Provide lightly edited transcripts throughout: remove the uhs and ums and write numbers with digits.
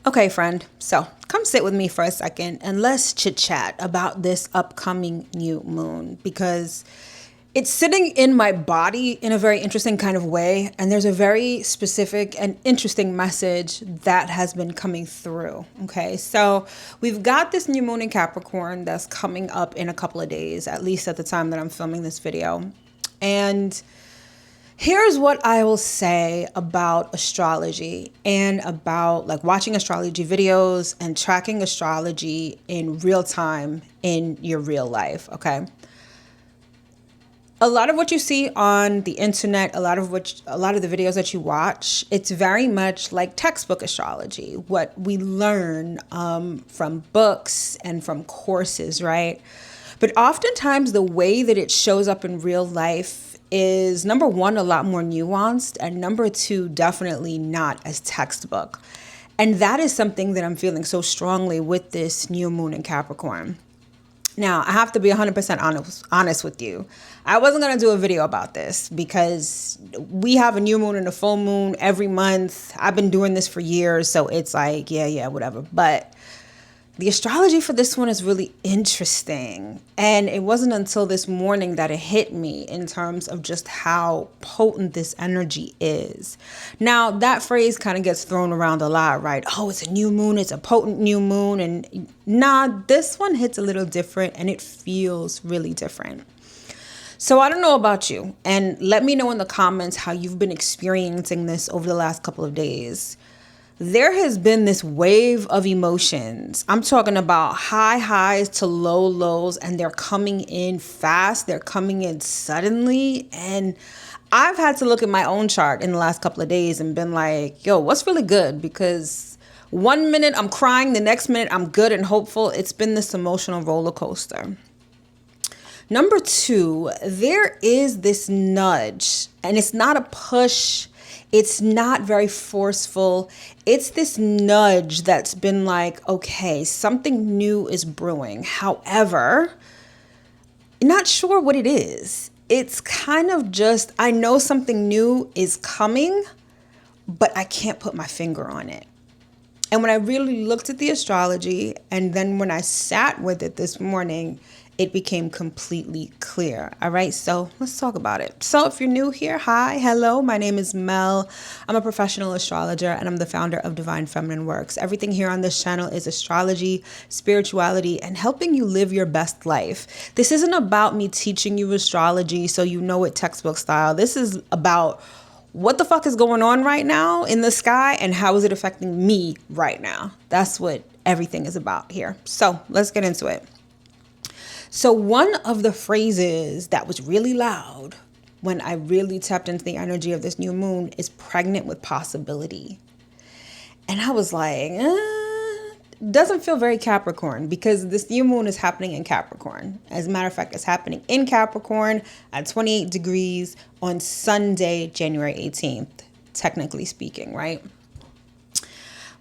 Okay, friend, so come sit with me for a second and let's chit chat about this upcoming new moon because it's sitting in my body in a very interesting kind of way. And there's a very specific and interesting message that has been coming through. Okay, so we've got this new moon in Capricorn that's coming up in a couple of days, at least at the time that I'm filming this video. And here's what I will say about astrology and about like watching astrology videos and tracking astrology in real time in your real life, okay? A lot of what you see on the internet, a lot of the videos that you watch, it's very much like textbook astrology, what we learn from books and from courses, right? But oftentimes the way that it shows up in real life is, number one, a lot more nuanced, and number two, definitely not as textbook. And that is something that I'm feeling so strongly with this new moon in Capricorn. Now, I have to be 100% honest with you. I wasn't going to do a video about this because we have a new moon and a full moon every month. I've been doing this for years, so it's like, yeah, whatever. But the astrology for this one is really interesting. And it wasn't until this morning that it hit me in terms of just how potent this energy is. Now, that phrase kind of gets thrown around a lot, right? Oh, it's a new moon. It's a potent new moon. And nah, this one hits a little different and it feels really different. So I don't know about you. And let me know in the comments how you've been experiencing this over the last couple of days. There has been this wave of emotions. I'm talking about high highs to low lows, and they're coming in fast. They're coming in suddenly. And I've had to look at my own chart in the last couple of days and been like, yo, what's really good? Because one minute I'm crying, the next minute I'm good and hopeful. It's been this emotional roller coaster. Number two, there is this nudge, and it's not a push. It's not very forceful. It's this nudge that's been like, okay, something new is brewing. However, not sure what it is. It's kind of just, I know something new is coming, but I can't put my finger on it. And when I really looked at the astrology, and then when I sat with it this morning, it became completely clear. All right, so let's talk about it. So if you're new here, hi, hello, my name is Mel. I'm a professional astrologer and I'm the founder of Divine Feminine Works. Everything here on this channel is astrology, spirituality, and helping you live your best life. This isn't about me teaching you astrology so you know it textbook style. This is about what the fuck is going on right now in the sky and how is it affecting me right now. That's what everything is about here. So let's get into it. So one of the phrases that was really loud when I really tapped into the energy of this new moon is pregnant with possibility. And I was like, doesn't feel very Capricorn because this new moon is happening in Capricorn. As a matter of fact, it's happening in Capricorn at 28 degrees on Sunday, January 18th, technically speaking, right?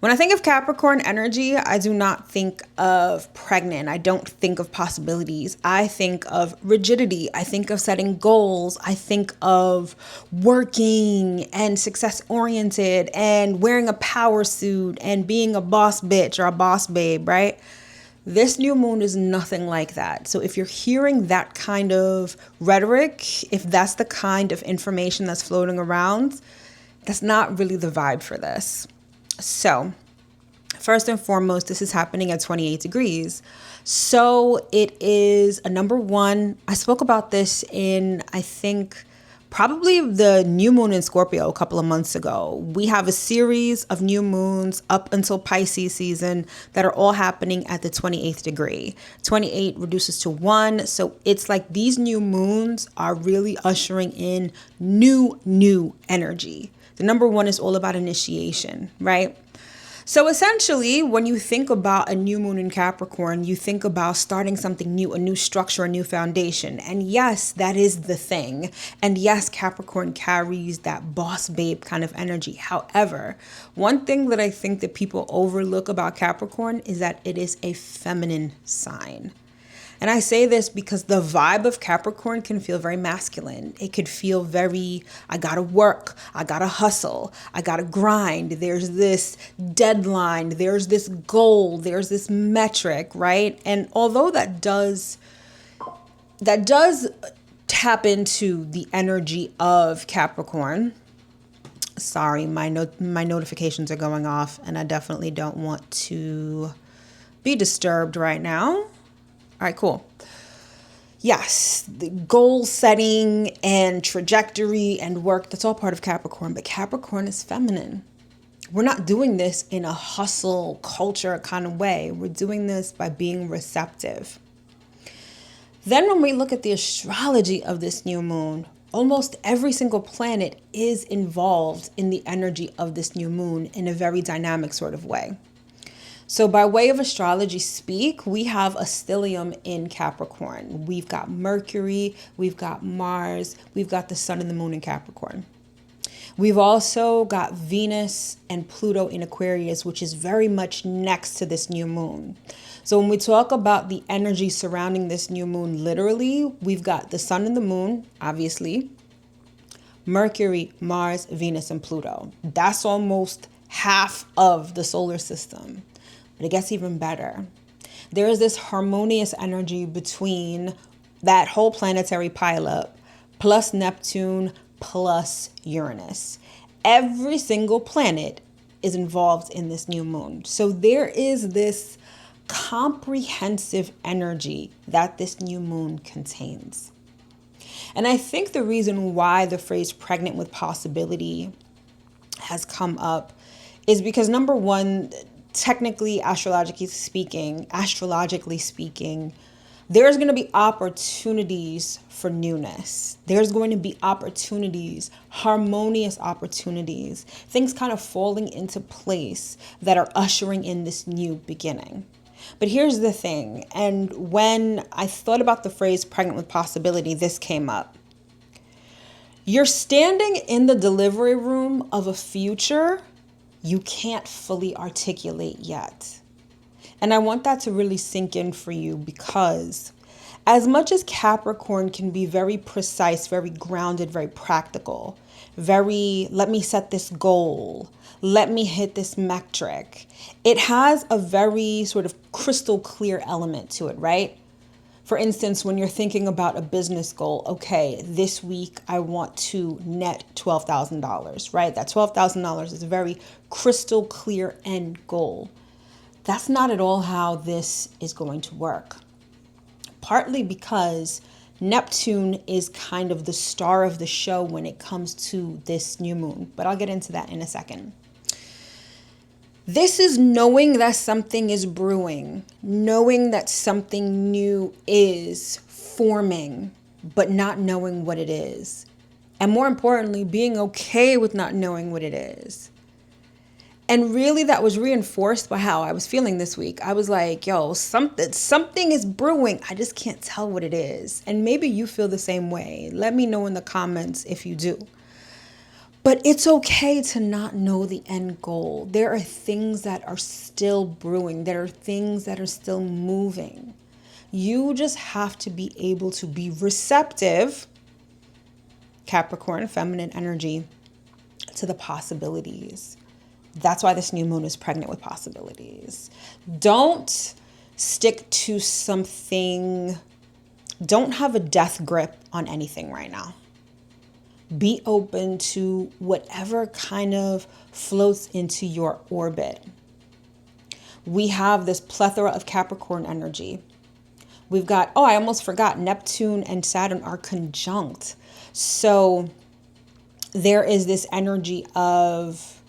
When I think of Capricorn energy, I do not think of pregnant. I don't think of possibilities. I think of rigidity. I think of setting goals. I think of working and success oriented and wearing a power suit and being a boss bitch or a boss babe, right? This new moon is nothing like that. So if you're hearing that kind of rhetoric, if that's the kind of information that's floating around, that's not really the vibe for this. So first and foremost, this is happening at 28 degrees. So it is a number one. I spoke about this in, I think, probably the new moon in Scorpio a couple of months ago. We have a series of new moons up until Pisces season that are all happening at the 28th degree. 28 reduces to 1. So it's like these new moons are really ushering in new energy. The number one is all about initiation, right? So essentially, when you think about a new moon in Capricorn, you think about starting something new, a new structure, a new foundation. And yes, that is the thing. And yes, Capricorn carries that boss babe kind of energy. However, one thing that I think that people overlook about Capricorn is that it is a feminine sign. And I say this because the vibe of Capricorn can feel very masculine. It could feel very, I gotta work, I gotta hustle, I gotta grind. There's this deadline, there's this goal, there's this metric, right? And although that does tap into the energy of Capricorn. Sorry, my notifications are going off, and I definitely don't want to be disturbed right now. All right, cool. Yes, the goal setting and trajectory and work, that's all part of Capricorn, but Capricorn is feminine. We're not doing this in a hustle culture kind of way. We're doing this by being receptive. Then when we look at the astrology of this new moon, almost every single planet is involved in the energy of this new moon in a very dynamic sort of way. So by way of astrology speak, we have a stellium in Capricorn. We've got Mercury, we've got Mars, we've got the sun and the moon in Capricorn. We've also got Venus and Pluto in Aquarius, which is very much next to this new moon. So when we talk about the energy surrounding this new moon, literally, we've got the sun and the moon, obviously, Mercury, Mars, Venus, and Pluto. That's almost half of the solar system. But it gets even better. There is this harmonious energy between that whole planetary pileup plus Neptune plus Uranus. Every single planet is involved in this new moon. So there is this comprehensive energy that this new moon contains. And I think the reason why the phrase pregnant with possibility has come up is because, number one, technically, astrologically speaking, there's going to be opportunities for newness. There's going to be opportunities, harmonious opportunities, things kind of falling into place that are ushering in this new beginning. But here's the thing, and when I thought about the phrase pregnant with possibility, this came up. You're standing in the delivery room of a future you can't fully articulate yet. And I want that to really sink in for you, because as much as Capricorn can be very precise, very grounded, very practical, very, let me set this goal, let me hit this metric, it has a very sort of crystal clear element to it, right? For instance, when you're thinking about a business goal, okay, this week I want to net $12,000, right? That $12,000 is a very crystal clear end goal. That's not at all how this is going to work. Partly because Neptune is kind of the star of the show when it comes to this new moon, but I'll get into that in a second. This is knowing that something is brewing, knowing that something new is forming, but not knowing what it is. And more importantly, being okay with not knowing what it is. And really that was reinforced by how I was feeling this week. I was like, yo, something is brewing. I just can't tell what it is. And maybe you feel the same way. Let me know in the comments if you do. But it's okay to not know the end goal. There are things that are still brewing. There are things that are still moving. You just have to be able to be receptive, Capricorn, feminine energy, to the possibilities. That's why this new moon is pregnant with possibilities. Don't stick to something. Don't have a death grip on anything right now. Be open to whatever kind of floats into your orbit. We have this plethora of Capricorn energy. We've got, I almost forgot, Neptune and Saturn are conjunct. So there is this energy of,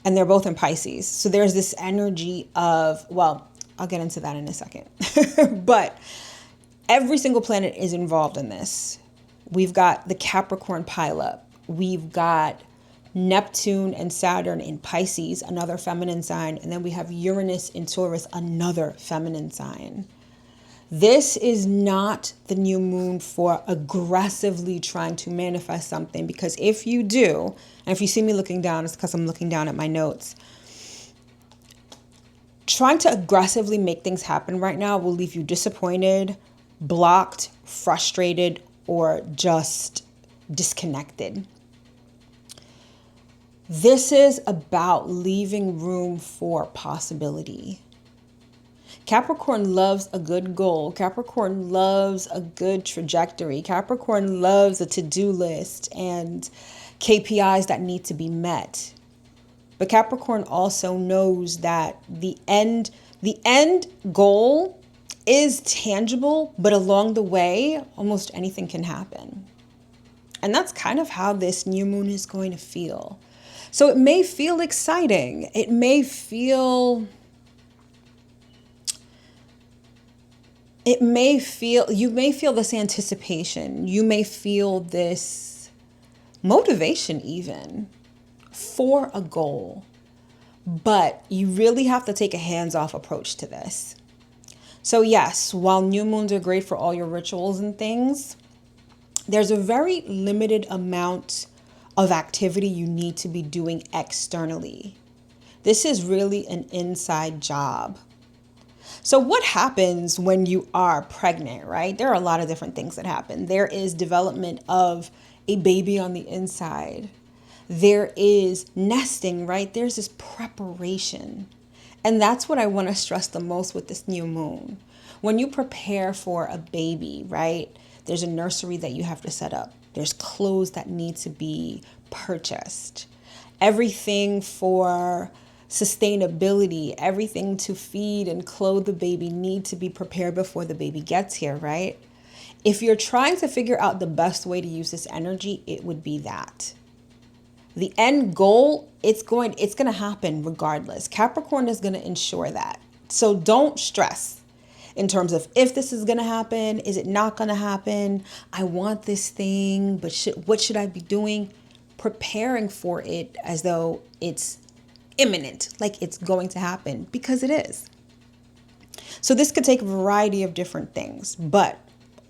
and they're both in Pisces. So there's this energy of, well, I'll get into that in a second. But every single planet is involved in this. We've got the Capricorn pileup. We've got Neptune and Saturn in Pisces, another feminine sign. And then we have Uranus in Taurus, another feminine sign. This is not the new moon for aggressively trying to manifest something, because if you do, and if you see me looking down, it's because I'm looking down at my notes. trying to aggressively make things happen right now will leave you disappointed, blocked, frustrated, or just disconnected. This is about leaving room for possibility. Capricorn loves a good goal. Capricorn loves a good trajectory. Capricorn loves a to-do list and KPIs that need to be met. But Capricorn also knows that the end goal is tangible, but along the way, almost anything can happen. And that's kind of how this new moon is going to feel. So it may feel exciting. You may feel this anticipation. You may feel this motivation even for a goal. But you really have to take a hands-off approach to this. So yes, while new moons are great for all your rituals and things, there's a very limited amount of activity you need to be doing externally. This is really an inside job. So what happens when you are pregnant, right? There are a lot of different things that happen. There is development of a baby on the inside. There is nesting, right? There's this preparation. And that's what I want to stress the most with this new moon. When you prepare for a baby, right? There's a nursery that you have to set up. There's clothes that need to be purchased. Everything for sustainability, everything to feed and clothe the baby need to be prepared before the baby gets here, right? If you're trying to figure out the best way to use this energy, it would be that. The end goal, it's going to happen regardless. Capricorn is going to ensure that. So don't stress in terms of if this is going to happen, is it not going to happen? I want this thing, but what should I be doing? Preparing for it as though it's imminent, like it's going to happen, because it is. So this could take a variety of different things, but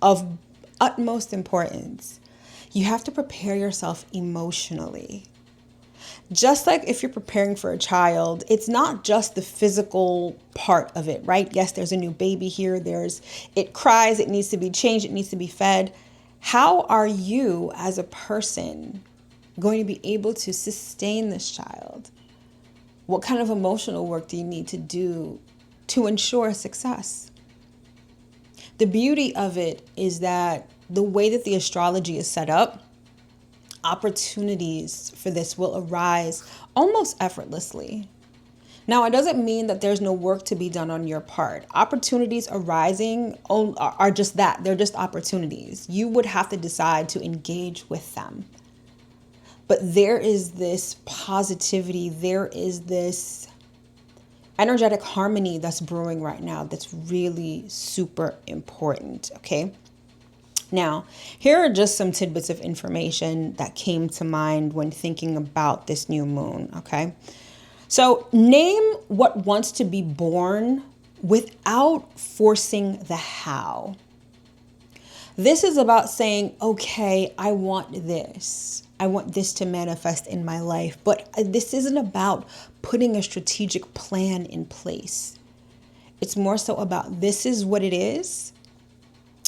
of utmost importance, you have to prepare yourself emotionally. Just like if you're preparing for a child, it's not just the physical part of it, right? Yes, there's a new baby here. It cries, it needs to be changed, it needs to be fed. How are you as a person going to be able to sustain this child? What kind of emotional work do you need to do to ensure success? The beauty of it is that the way that the astrology is set up, opportunities for this will arise almost effortlessly. Now, it doesn't mean that there's no work to be done on your part. Opportunities arising are just that. They're just opportunities. You would have to decide to engage with them. But there is this positivity. There is this energetic harmony that's brewing right now that's really super important, okay? Now, here are just some tidbits of information that came to mind when thinking about this new moon, okay? So name what wants to be born without forcing the how. This is about saying, okay, I want this. I want this to manifest in my life, but this isn't about putting a strategic plan in place. It's more so about this is what it is,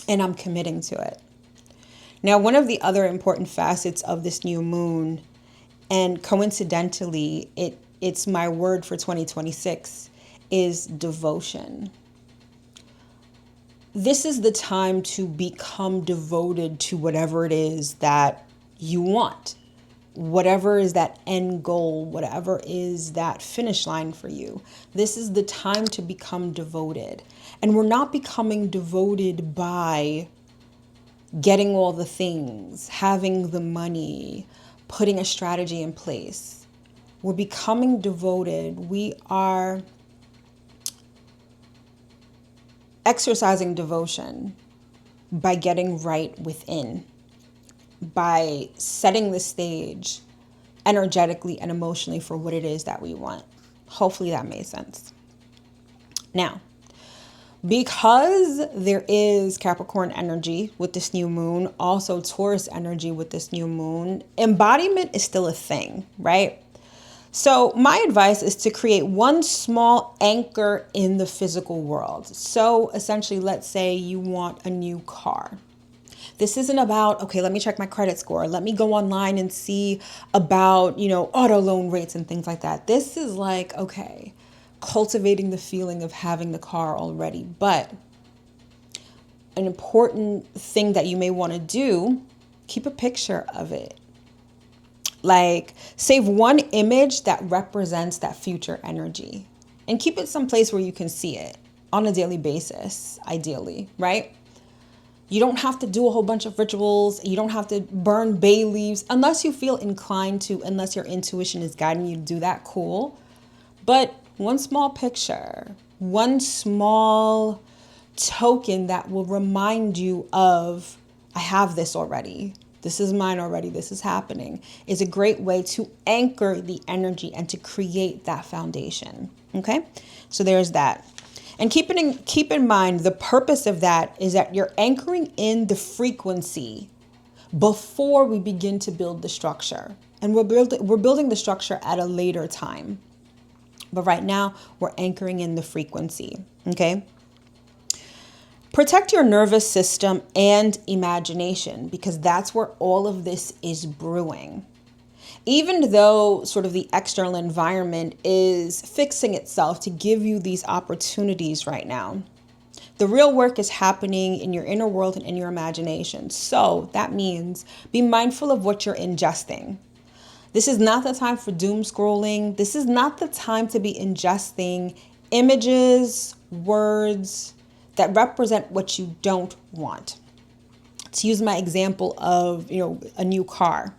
and I'm committing to it. Now, one of the other important facets of this new moon, and coincidentally, it's my word for 2026, is devotion. This is the time to become devoted to whatever it is that you want, whatever is that end goal, whatever is that finish line for you. This is the time to become devoted. And we're not becoming devoted by getting all the things, having the money, putting a strategy in place. We're becoming devoted. We are exercising devotion by getting right within, by setting the stage energetically and emotionally for what it is that we want. Hopefully that made sense. Now, because there is Capricorn energy with this new moon, also Taurus energy with this new moon, embodiment is still a thing, right? So my advice is to create one small anchor in the physical world. So essentially, let's say you want a new car. This isn't about, okay, let me check my credit score. Let me go online and see about, auto loan rates and things like that. This is like, okay, cultivating the feeling of having the car already. But an important thing that you may want to do, keep a picture of it. Like, save one image that represents that future energy and keep it someplace where you can see it on a daily basis, ideally, right? You don't have to do a whole bunch of rituals. You don't have to burn bay leaves unless you feel inclined to, unless your intuition is guiding you to do that, cool. But one small picture, one small token that will remind you of, I have this already. This is mine already. This is happening, is a great way to anchor the energy and to create that foundation. Okay, so there's that. And keep in mind, the purpose of that is that you're anchoring in the frequency before we begin to build the structure. And we're building the structure at a later time. But right now, we're anchoring in the frequency. Okay. Protect your nervous system and imagination, because that's where all of this is brewing. Even though sort of the external environment is fixing itself to give you these opportunities right now, the real work is happening in your inner world and in your imagination. So that means be mindful of what you're ingesting. This is not the time for doom scrolling. This is not the time to be ingesting images, words that represent what you don't want. To use my example of, a new car.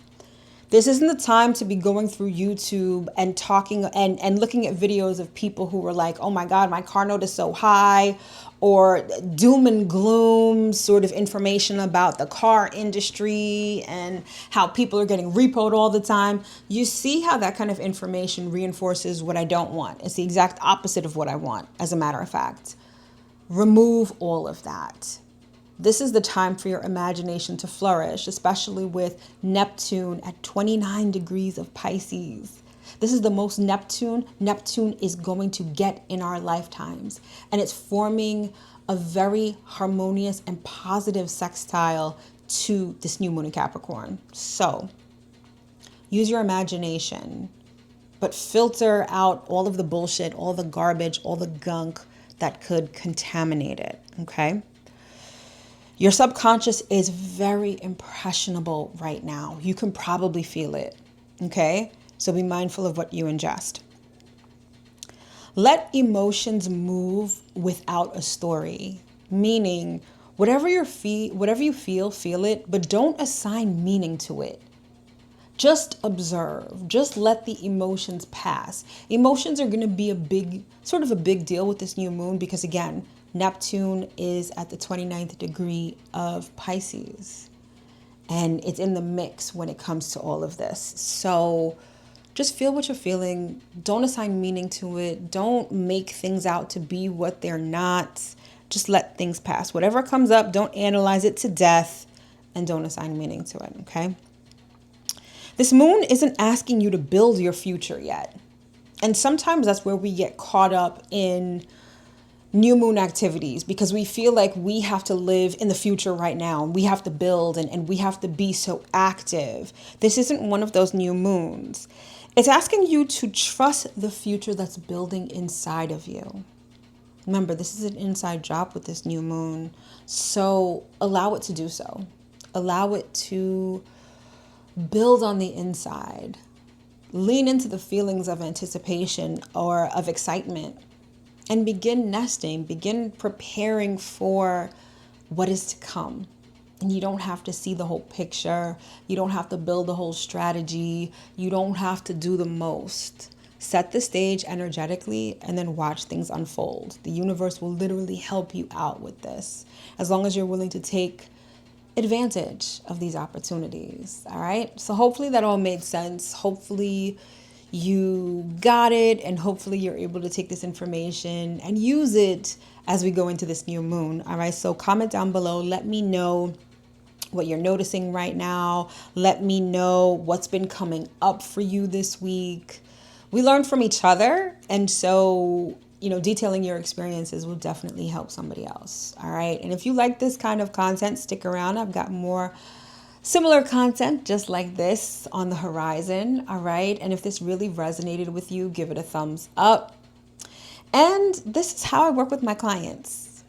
This isn't the time to be going through YouTube and talking and looking at videos of people who were like, oh my God, my car note is so high, or doom and gloom sort of information about the car industry and how people are getting repoed all the time. You see how that kind of information reinforces what I don't want. It's the exact opposite of what I want, as a matter of fact. Remove all of that. This is the time for your imagination to flourish, especially with Neptune at 29 degrees of Pisces. This is the most Neptune is going to get in our lifetimes. And it's forming a very harmonious and positive sextile to this new moon in Capricorn. So use your imagination, but filter out all of the bullshit, all the garbage, all the gunk that could contaminate it, okay? Your subconscious is very impressionable right now. You can probably feel it, okay? So be mindful of what you ingest. Let emotions move without a story, meaning whatever you feel it, but don't assign meaning to it. Just observe. Just let the emotions pass. Emotions are going to be a big deal with this new moon because, again, Neptune is at the 29th degree of Pisces. And it's in the mix when it comes to all of this. So just feel what you're feeling. Don't assign meaning to it. Don't make things out to be what they're not. Just let things pass. Whatever comes up, don't analyze it to death and don't assign meaning to it, okay? This moon isn't asking you to build your future yet. And sometimes that's where we get caught up in new moon activities because we feel like we have to live in the future right now. We have to build and we have to be so active. This isn't one of those new moons. It's asking you to trust the future that's building inside of you. Remember, this is an inside job with this new moon. So allow it to do so. Allow it to build on the inside. Lean into the feelings of anticipation or of excitement and begin nesting, begin preparing for what is to come. And you don't have to see the whole picture. You don't have to build the whole strategy. You don't have to do the most. Set the stage energetically and then watch things unfold. The universe will literally help you out with this as long as you're willing to take advantage of these opportunities. All right. So hopefully that all made sense. Hopefully you got it. And hopefully you're able to take this information and use it as we go into this new moon. All right. So comment down below. Let me know what you're noticing right now. Let me know what's been coming up for you this week. we learn from each other. And so, detailing your experiences will definitely help somebody else. All right. And if you like this kind of content, stick around. I've got more similar content just like this on the horizon. All right. And if this really resonated with you, give it a thumbs up. And this is how I work with my clients.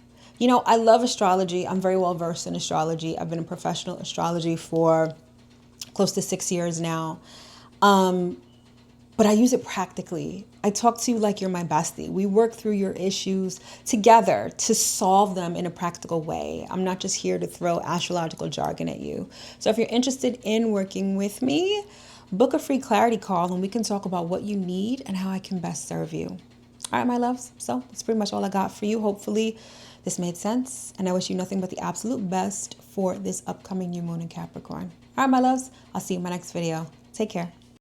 I love astrology. I'm very well versed in astrology. I've been in professional astrology for close to 6 years now. But I use it practically. I talk to you like you're my bestie. We work through your issues together to solve them in a practical way. I'm not just here to throw astrological jargon at you. So if you're interested in working with me, book a free clarity call and we can talk about what you need and how I can best serve you. All right, my loves. So that's pretty much all I got for you. Hopefully this made sense. And I wish you nothing but the absolute best for this upcoming new moon in Capricorn. All right, my loves. I'll see you in my next video. Take care.